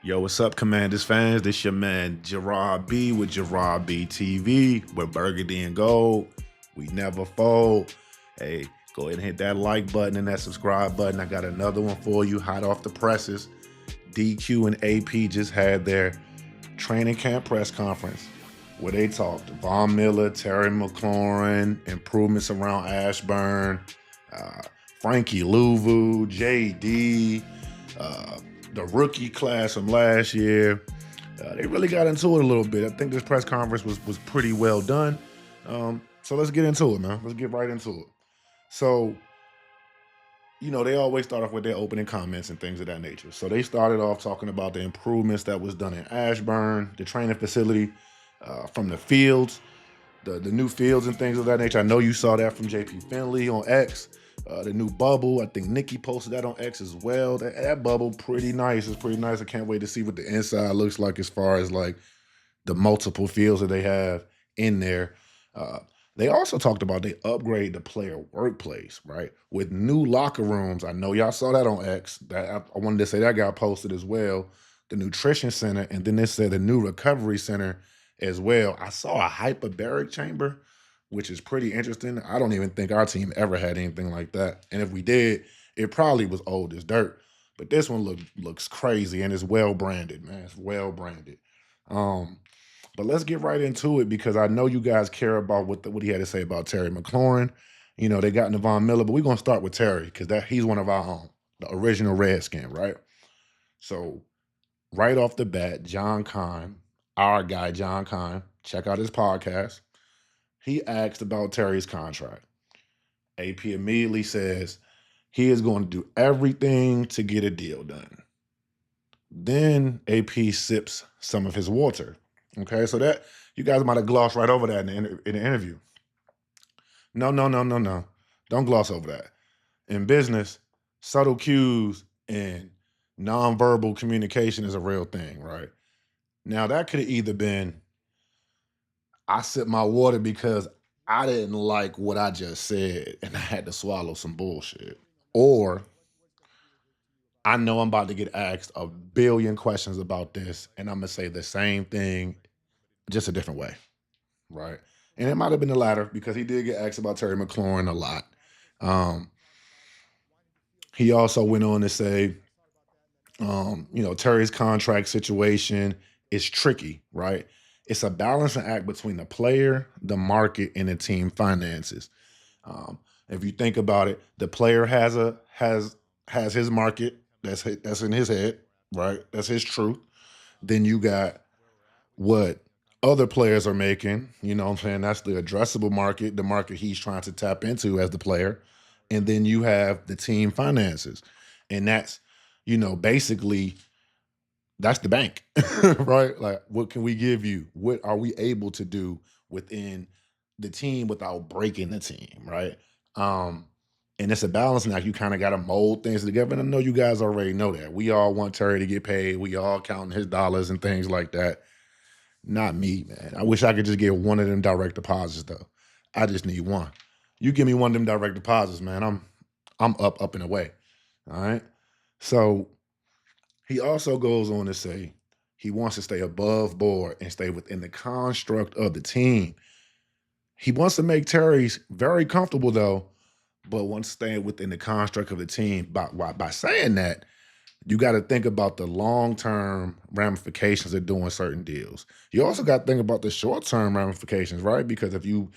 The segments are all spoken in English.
Yo, what's up, Commanders fans? This your man Gerard B with Gerard B TV. We're burgundy and gold. We never fold. Hey, go ahead and hit that like button and that subscribe button. I got another one for you, hot off the presses. DQ and AP just had their training camp press conference where they talked Von Miller, Terry McLaurin, improvements around Ashburn, uh, Frankie Louvu, JD, uh, the rookie class from last year. They really got into it a little bit. I think this press conference was pretty well done. So let's get into it, man. Let's get right into it. So, they always start off with their opening comments and things of that nature. So they started off talking about the improvements that was done in Ashburn, the training facility, from the fields, the new fields and things of that nature. I know you saw that from JP Finley on X. The new bubble, I think Nikki posted that on X as well. That bubble, pretty nice. It's pretty nice. I can't wait to see what the inside looks like as far as like the multiple fields that they have in there. Uh, they also talked about they upgrade the player workplace, right? With new locker rooms. I know y'all saw that on X. That I wanted to say that got posted as well. The nutrition center, and then they said the new recovery center as well. I saw a hyperbaric chamber, which is pretty interesting. I don't even think our team ever had anything like that. And if we did, it probably was old as dirt. But this one looks crazy and it's well branded, man. It's well branded. Um, but let's get right into it because I know you guys care about what he had to say about Terry McLaurin. They got Von Miller, but we're gonna start with Terry because that he's one of our own, the original Redskin, right? So right off the bat, John Kime, our guy John Kime, check out his podcast. He asked about Terry's contract. AP immediately says he is going to do everything to get a deal done. Then AP sips some of his water. Okay, so that you guys might have glossed right over that in the interview. No, no, no, no, no. Don't gloss over that. In business, subtle cues and nonverbal communication is a real thing, right? Now that could have either been I sipped my water because I didn't like what I just said and I had to swallow some bullshit. Or I know I'm about to get asked a billion questions about this and I'm gonna say the same thing, just a different way. Right. And it might have been the latter because he did get asked about Terry McLaurin a lot. Um, he also went on to say, Terry's contract situation is tricky, right? It's a balancing act between the player, the market, and the team finances. Um, if you think about it, the player has his market that's in his head, right? That's his truth. Then you got what other players are making. You know what I'm saying? That's the addressable market, the market he's trying to tap into as the player. And then you have the team finances. And that's, basically that's the bank, right? Like, what can we give you? What are we able to do within the team without breaking the team, right? Um, and it's a balancing act. You kind of got to mold things together. And I know you guys already know that. We all want Terry to get paid. We all counting his dollars and things like that. Not me, man. I wish I could just get one of them direct deposits though. I just need one. You give me one of them direct deposits, man. I'm up and away. All right. So he also goes on to say he wants to stay above board and stay within the construct of the team. He wants to make Terry's very comfortable though, but wants to stay within the construct of the team. By saying that, you got to think about the long-term ramifications of doing certain deals. You also got to think about the short-term ramifications, right? Because if you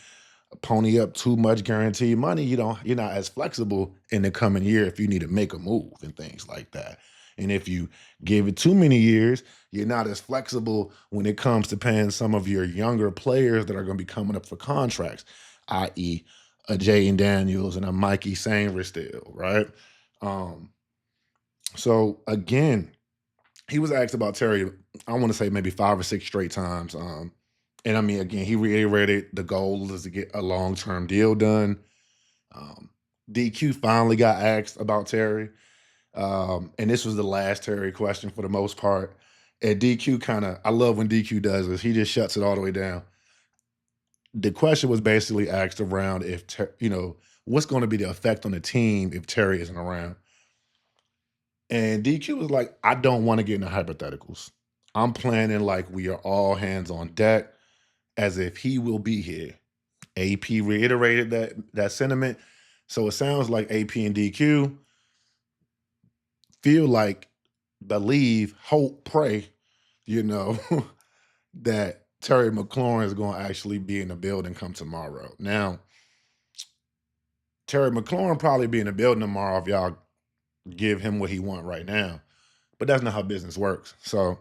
pony up too much guaranteed money, you're not as flexible in the coming year if you need to make a move and things like that. And if you give it too many years, you're not as flexible when it comes to paying some of your younger players that are going to be coming up for contracts, i.e., a Jaden Daniels and a Mikey Sanger still, right? Um, so again, he was asked about Terry, I want to say maybe 5 or 6 straight times. And I mean, again, he reiterated the goal is to get a long-term deal done. Um, DQ finally got asked about Terry. And this was the last Terry question for the most part. And DQ I love when DQ does this. He just shuts it all the way down. The question was basically asked around what's going to be the effect on the team if Terry isn't around. And DQ was like, I don't want to get into hypotheticals. I'm planning like we are all hands on deck as if he will be here. AP reiterated that sentiment. So it sounds like AP and DQ feel like, believe, hope, pray, you know, that Terry McLaurin is going to actually be in the building come tomorrow. Now, Terry McLaurin probably be in the building tomorrow if y'all give him what he want right now. But that's not how business works. So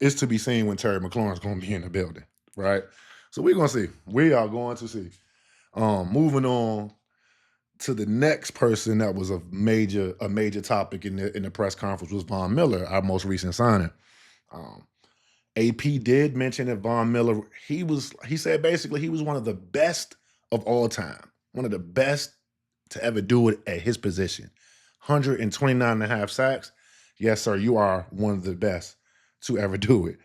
it's to be seen when Terry McLaurin is going to be in the building, right? So we're going to see. We are going to see. Moving on to the next person that was a major topic in the press conference was Von Miller, our most recent signing. Um, AP did mention that Von Miller, he said basically he was one of the best of all time, one of the best to ever do it at his position. 129 and a half sacks. Yes, sir, you are one of the best to ever do it.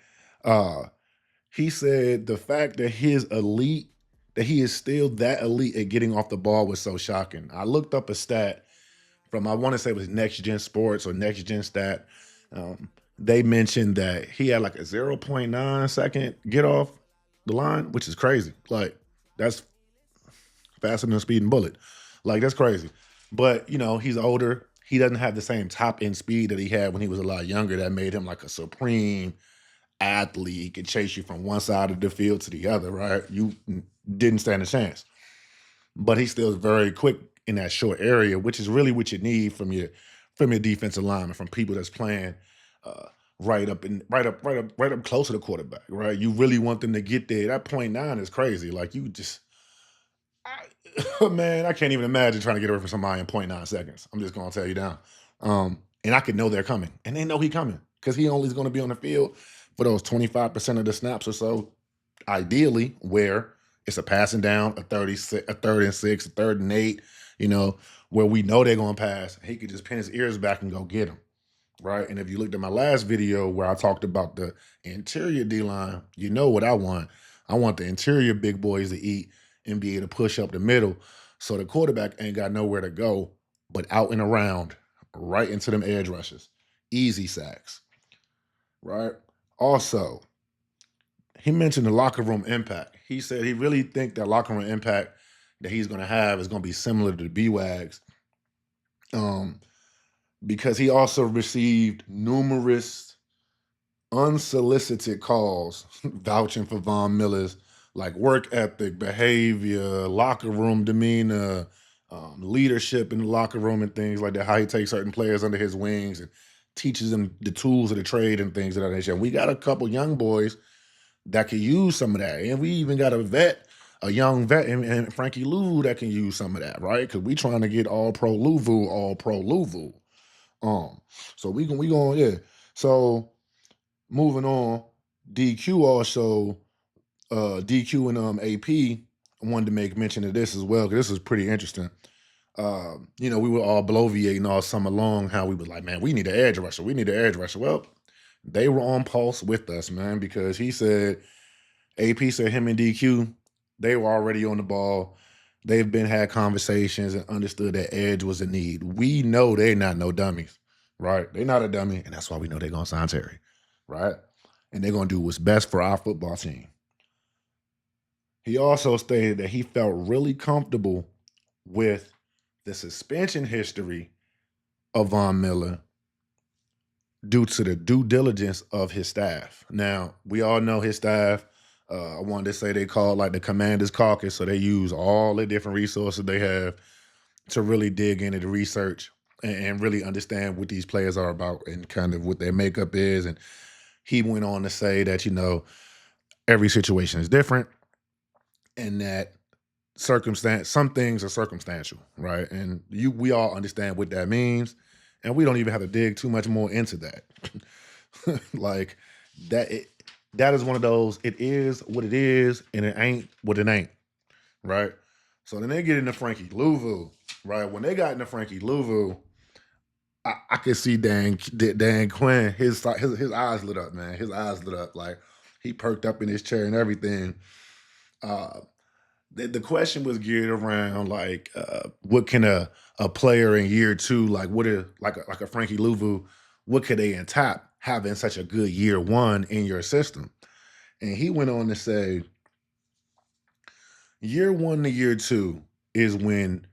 He said the fact that he is still that elite at getting off the ball was so shocking. I looked up a stat from, I want to say it was Next Gen Sports or Next Gen Stat. They mentioned that he had like a 0.9 second get off the line, which is crazy. Like, that's faster than a speeding bullet. Like, that's crazy. But, he's older. He doesn't have the same top end speed that he had when he was a lot younger that made him like a supreme athlete. He could chase you from one side of the field to the other, right? You didn't stand a chance. But he's still very quick in that short area, which is really what you need from your defensive lineman, from people that's playing right up close to the quarterback, right? You really want them to get there. That 0.9 is crazy. Like, you just, man, I can't even imagine trying to get away from somebody in 0.9 seconds. I'm just gonna tell you down. And I could know they're coming, and they know he's coming because he only is going to be on the field for those 25% of the snaps or so, ideally, where it's a passing down, a 3rd and 6, a 3rd and 8, where we know they're going to pass. He could just pin his ears back and go get them, right? And if you looked at my last video where I talked about the interior D-line, you know what I want. I want the interior big boys to eat and be able to push up the middle so the quarterback ain't got nowhere to go but out and around, right into them edge rushes. Easy sacks, right? Also, he mentioned the locker room impact. He said he really think that locker room impact that he's going to have is going to be similar to the B-Wags, because he also received numerous unsolicited calls vouching for Von Miller's like work ethic, behavior, locker room demeanor, leadership in the locker room and things like that, how he takes certain players under his wings and teaches them the tools of the trade and things of that nature. And we got a couple young boys that could use some of that. And we even got a young vet and Frankie Louvu that can use some of that, right? Because we trying to get all pro Louvu. So we going, yeah. So moving on, DQ also, DQ and AP wanted to make mention of this as well, because this is pretty interesting. We were all bloviating all summer long how we was like, man, we need an edge rusher. We need an edge rusher. Well, they were on pulse with us, man, because AP said him and DQ, they were already on the ball. They've had conversations and understood that edge was a need. We know they're not no dummies, right? They're not a dummy, and that's why we know they're going to sign Terry, right? And they're going to do what's best for our football team. He also stated that he felt really comfortable with the suspension history of Von Miller due to the due diligence of his staff. Now, we all know his staff. I wanted to say they call like the Commanders Caucus, so they use all the different resources they have to really dig into the research and really understand what these players are about and kind of what their makeup is. And he went on to say that, every situation is different and that some things are circumstantial, right? And we all understand what that means, and we don't even have to dig too much more into that. Like that is one of those, it is what it is, and it ain't what it ain't, right? So then they get into Frankie Louvu, right? When they got into Frankie Louvu, I could see Dan Quinn, his eyes lit up, man. His eyes lit up, like he perked up in his chair and everything. the question was geared around like what can a player in year two like what a like a Frankie Louvu, what could they tap having such a good year one in your system? And he went on to say year one to year two is when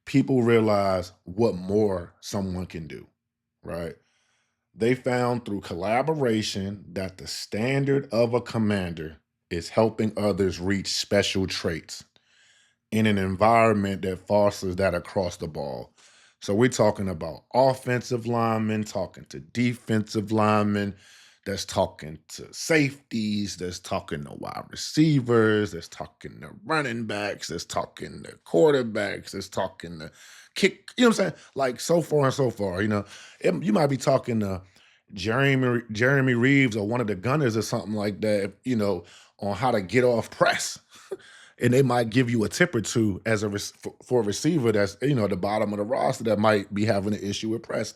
people realize what more someone can do, right? They found through collaboration that the standard of a commander is helping others reach special traits in an environment that fosters that across the ball. So we're talking about offensive linemen, talking to defensive linemen, that's talking to safeties, that's talking to wide receivers, that's talking to running backs, that's talking to quarterbacks, that's talking to kick, you know what I'm saying? Like so far and so far, you might be talking to Jeremy Reeves or one of the gunners or something like that, on how to get off press and they might give you a tip or two as for a receiver that's at the bottom of the roster that might be having an issue with press.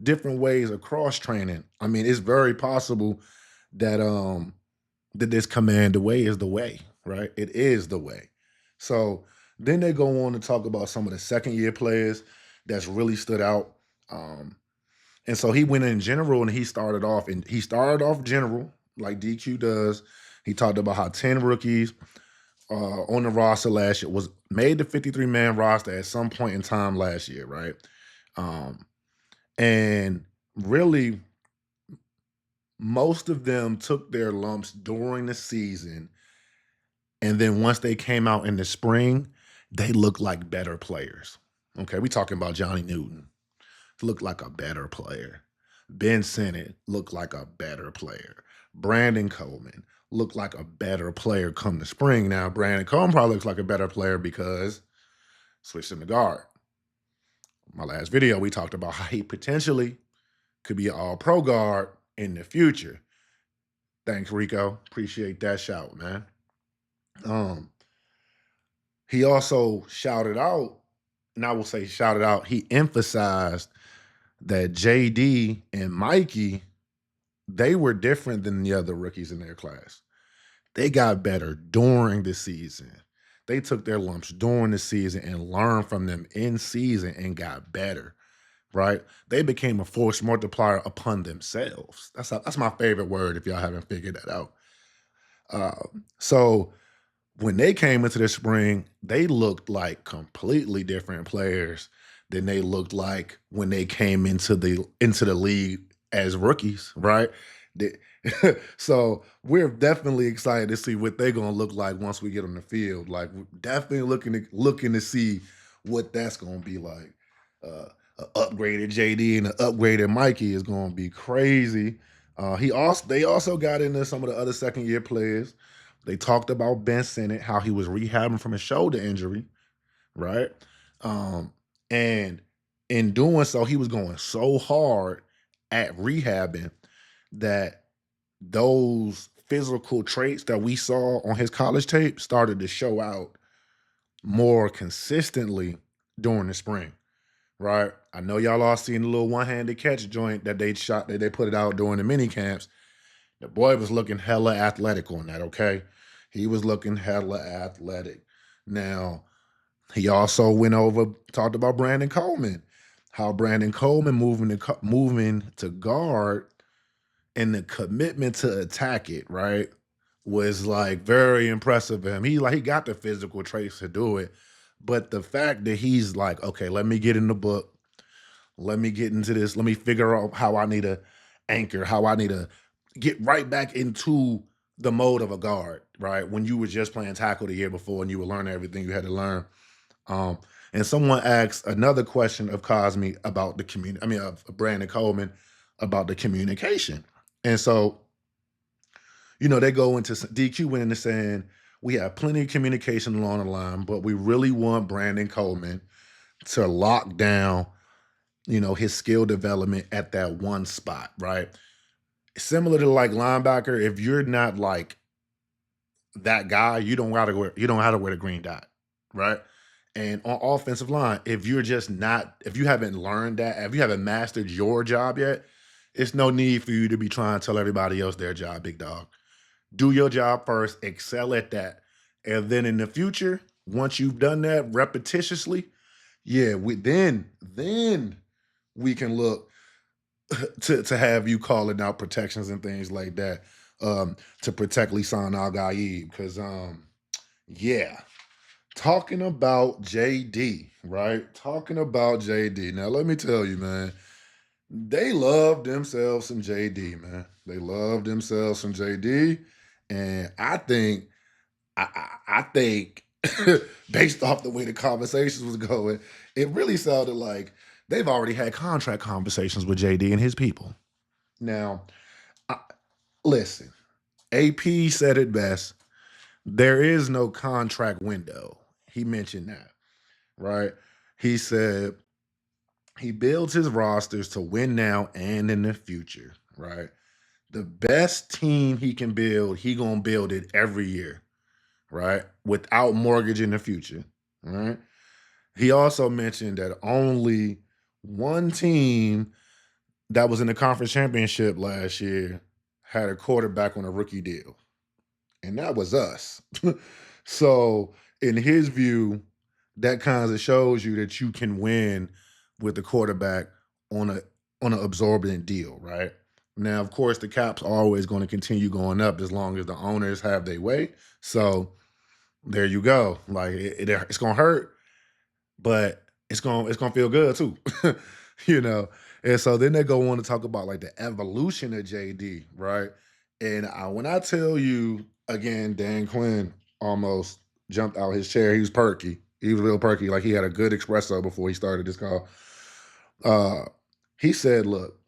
Different ways of cross training. I mean, it's very possible that that this command the way is the way, right? It is the way. So then they go on to talk about some of the second year players that's really stood out. Um, and so he went in general and he started off general like DQ does. He talked about how 10 rookies on the roster last year was made the 53-man roster at some point in time last year, right? Um, and really, most of them took their lumps during the season. And then once they came out in the spring, they looked like better players. Okay, we talking about Johnny Newton. Looked like a better player. Ben Sinnott looked like a better player. Brandon Coleman looked like a better player come the spring. Now, Brandon Coleman probably looks like a better player because switched him to guard. My last video, we talked about how he potentially could be an all-pro guard in the future. Thanks, Rico. Appreciate that shout, man. Um, he also shouted out, and I will say shouted out, he emphasized that JD and Mikey, they were different than the other rookies in their class. They got better during the season. They took their lumps during the season and learned from them in season and got better, right? They became a force multiplier upon themselves. That's my favorite word if y'all haven't figured that out. So when they came into the spring, they looked like completely different players than they looked like when they came into the league as rookies, right? They- so we're definitely excited to see what they're gonna look like once we get on the field. Like we're definitely looking to see what that's gonna be like. A upgraded JD and an upgraded Mikey is gonna be crazy. They also got into some of the other second year players. They talked about Ben Sinnott, how he was rehabbing from a shoulder injury, right? Um, and in doing so, he was going so hard at rehabbing that those physical traits that we saw on his college tape started to show out more consistently during the spring, right? I know y'all all seen the little one-handed catch joint that they put it out during the mini camps. The boy was looking hella athletic on that, okay? He was looking hella athletic. Now, he also talked about Brandon Coleman, how Brandon Coleman moving to guard and the commitment to attack it, right, was like very impressive of him. He got the physical traits to do it, but the fact that he's like, okay, let me get in the book, let me get into this, let me figure out how I need to anchor, how I need to get right back into the mode of a guard, right? When you were just playing tackle the year before and you were learning everything you had to learn. Um, and someone asked another question of Cosme about the community, I mean, of Brandon Coleman about the communication. And so, they go into DQ went into saying, we have plenty of communication along the line, but we really want Brandon Coleman to lock down, his skill development at that one spot, right? Similar to like linebacker, if you're not like that guy, you don't have to wear the green dot, right? And on offensive line, if you haven't learned that, if you haven't mastered your job yet, it's no need for you to be trying to tell everybody else their job, big dog. Do your job first, excel at that, And then in the future, once you've done that repetitiously, yeah, then we can look to have you calling out protections and things like that to protect Lisan Al Gaib. Because yeah, talking about JD, right? Talking about JD. Now let me tell you, man, they love themselves some JD, man. They love themselves some JD, and I think based off the way the conversations was going, it really sounded like they've already had contract conversations with JD and his people. Now, I, listen, AP said it best. There is no contract window. He mentioned that, right? He said he builds his rosters to win now and in the future, right? The best team he can build, he gonna build it every year, right? Without mortgage in the future, right? He also mentioned that only one team that was in the conference championship last year had a quarterback on a rookie deal, and that was us. So, in his view, that kind of shows you that you can win with the quarterback on a on an absorbent deal, right? Now, of course, the cap's always going to continue going up as long as the owners have their way. So there you go. Like it's gonna hurt, but it's gonna feel good too, you know. And so then they go on to talk about like the evolution of JD, right? And when I tell you again, Dan Quinn almost jumped out his chair. He was perky. He was real perky. Like he had a good espresso before he started this call. Uh, he said, "Look,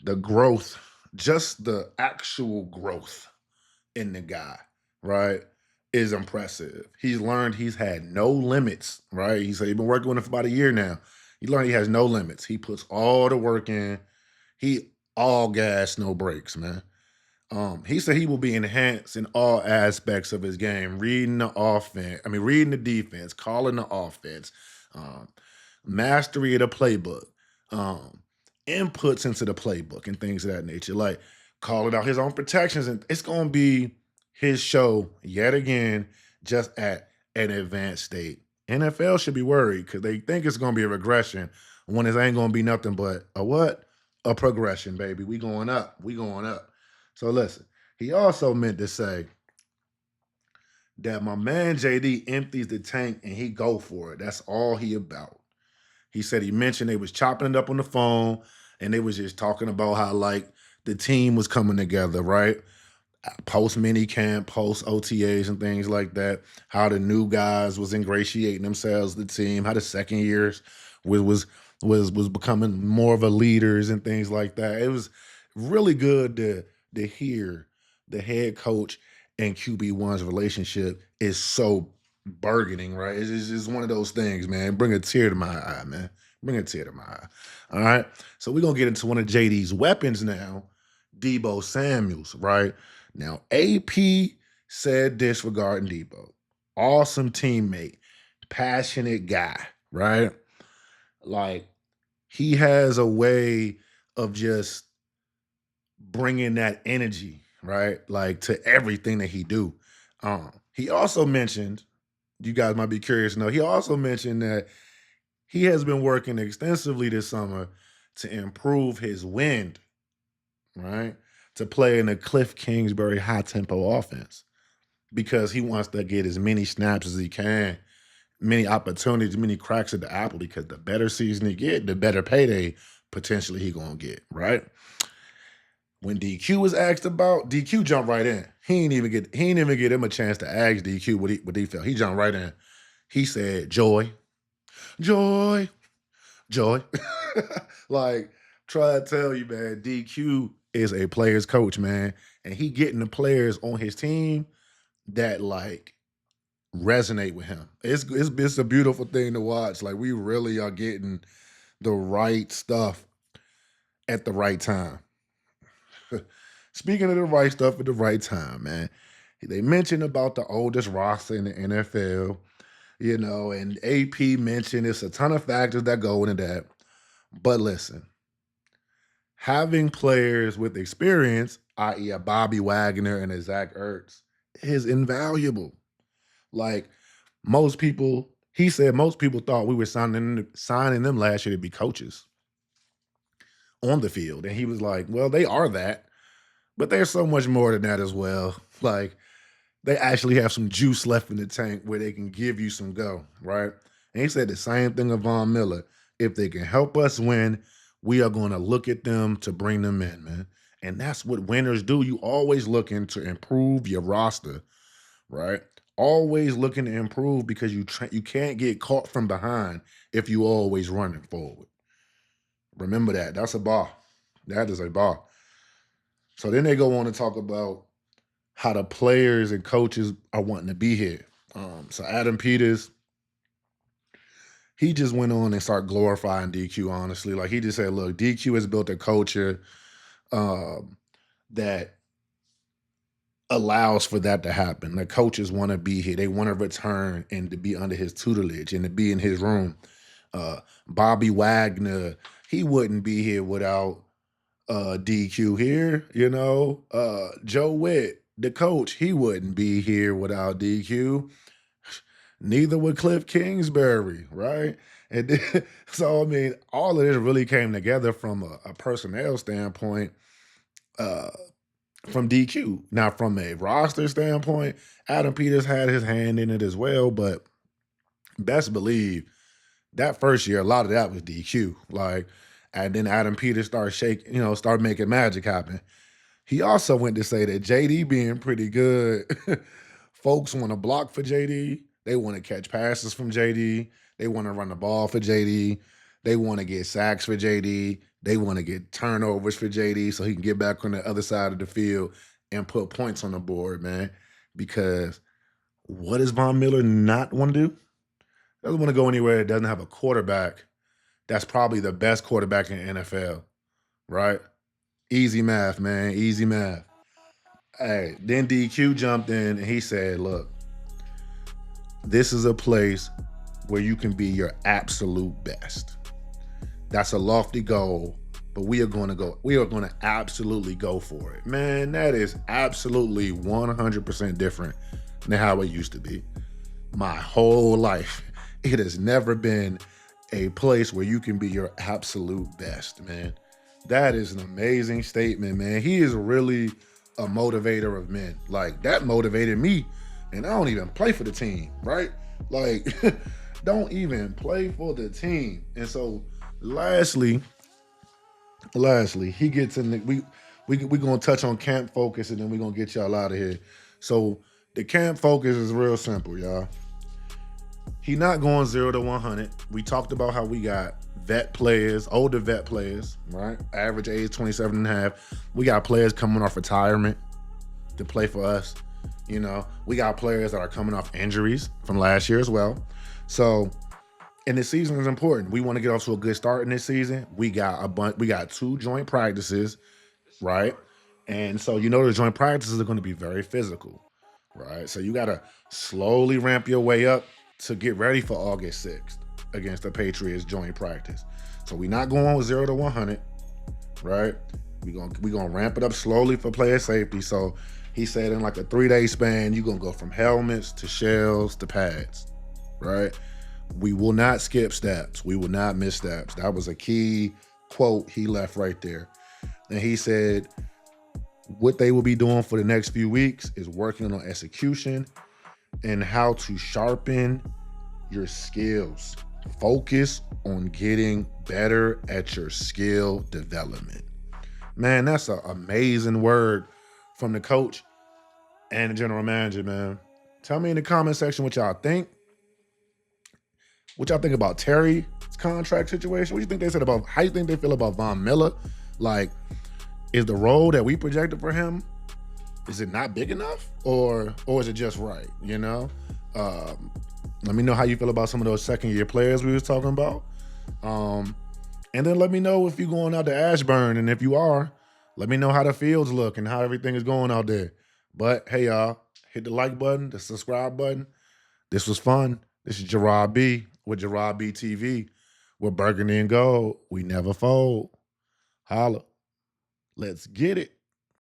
the growth, just the actual growth in the guy, right, is impressive. He's learned he's had no limits, right? He said he's been working with him for about a year now. He learned he has no limits. He puts all the work in. He all gas, no brakes, man. He said he will be enhanced in all aspects of his game, reading the offense, I mean, reading the defense, calling the offense, um, mastery of the playbook, um, inputs into the playbook, and things of that nature. Like calling out his own protections, and it's gonna be his show yet again, just at an advanced state. NFL should be worried because they think it's gonna be a regression when it ain't gonna be nothing but a what? A progression, baby. We going up. We going up. So listen, he also meant to say that my man JD empties the tank and he go for it. That's all he about. He said he mentioned they was chopping it up on the phone and they was just talking about how like the team was coming together, right? Post mini camp, post OTAs and things like that. How the new guys was ingratiating themselves to the team. How the second years was was was becoming more of a leaders and things like that. It was really good to hear the head coach and QB1's relationship is so bargaining, right? It's just one of those things, man. Bring a tear to my eye, man. Bring a tear to my eye. All right. So we're gonna get into one of JD's weapons now, Debo Samuels, right? Now, AP said this regarding Debo. Awesome teammate, passionate guy, right? Like, he has a way of just bringing that energy, right? Like to everything that he do. He also mentioned, you guys might be curious to know, he also mentioned that he has been working extensively this summer to improve his wind, right? To play in a Cliff Kingsbury high tempo offense because he wants to get as many snaps as he can, many opportunities, many cracks at the apple. Because the better season he get, the better payday potentially he gonna get. Right? When DQ was asked about, DQ jumped right in. He ain't even get him a chance to ask DQ what he felt. He jumped right in. He said, "Joy, joy, joy." Like, try to tell you, man, DQ is a player's coach, man, and he getting the players on his team that like resonate with him. It's a beautiful thing to watch. Like we really are getting the right stuff at the right time. Speaking of the right stuff at the right time, man. They mentioned about the oldest roster in the NFL, and AP mentioned it's a ton of factors that go into that. But listen, having players with experience, i.e., a Bobby Wagner and a Zach Ertz, is invaluable. Like most people, he said most people thought we were signing them last year to be coaches on the field. And he was like, well, they are that, but there's so much more than that as well. Like they actually have some juice left in the tank where they can give you some go, right? And he said the same thing of Von Miller. If they can help us win, we are going to look at them to bring them in, man. And that's what winners do. You always looking to improve your roster, right? Always looking to improve because you can't get caught from behind if you always running forward. Remember that. That's a bar. That is a bar. So then they go on to talk about how the players and coaches are wanting to be here. So Adam Peters, he just went on and started glorifying DQ, honestly. Like he just said, look, DQ has built a culture that allows for that to happen. The coaches want to be here. They want to return and to be under his tutelage and to be in his room. Bobby Wagner, he wouldn't be here without DQ here, you know. Joe Witt, the coach, he wouldn't be here without DQ. Neither would Cliff Kingsbury, right? And then, so I mean, all of this really came together from a personnel standpoint, uh, from DQ. Now, from a roster standpoint, Adam Peters had his hand in it as well, but best believe that first year, a lot of that was DQ. Like, and then Adam Peters started shaking, started making magic happen. He also went to say that JD being pretty good, folks want to block for JD. They want to catch passes from JD. They want to run the ball for JD. They want to get sacks for JD. They want to get turnovers for JD so he can get back on the other side of the field and put points on the board, man. Because what does Von Miller not want to do? Doesn't want to go anywhere that doesn't have a quarterback that's probably the best quarterback in the NFL, right? Easy math, man. Easy math. Hey, then DQ jumped in and he said, look, this is a place where you can be your absolute best. That's a lofty goal, but we are going to absolutely go for it. Man, that is absolutely 100% different than how it used to be. My whole life, it has never been a place where you can be your absolute best, man. That is an amazing statement, man. He is really a motivator of men. Like, that motivated me, and I don't even play for the team, right? Like, don't even play for the team. And so, lastly, he gets in the, we gonna touch on camp focus, and then we're gonna get y'all out of here. So, the camp focus is real simple, y'all. He not going 0 to 100. We talked about how we got vet players, older vet players, right? Average age 27 and a half. We got players coming off retirement to play for us. We got players that are coming off injuries from last year as well. So, and this season is important. We want to get off to a good start in this season. We got 2 joint practices, right? And so the joint practices are going to be very physical, right? So you got to slowly ramp your way up to get ready for August 6th against the Patriots joint practice. So we're not going with 0 to 100, right? We're gonna ramp it up slowly for player safety. So he said in like a 3-day span, you're gonna go from helmets to shells to pads, right? We will not skip steps. We will not miss steps. That was a key quote he left right there. And he said what they will be doing for the next few weeks is working on execution and how to sharpen your skills. Focus on getting better at your skill development. Man, that's an amazing word from the coach and the general manager, man. Tell me in the comment section what y'all think. What y'all think about Terry's contract situation? What do you think they said about, how you think they feel about Von Miller? Like, is the role that we projected for him, is it not big enough, or is it just right? Let me know how you feel about some of those second-year players we was talking about. And then let me know if you're going out to Ashburn, and if you are, let me know how the fields look and how everything is going out there. But hey, y'all, hit the like button, the subscribe button. This was fun. This is Gerard B with Gerard B TV. We're burgundy and gold. We never fold. Holla. Let's get it.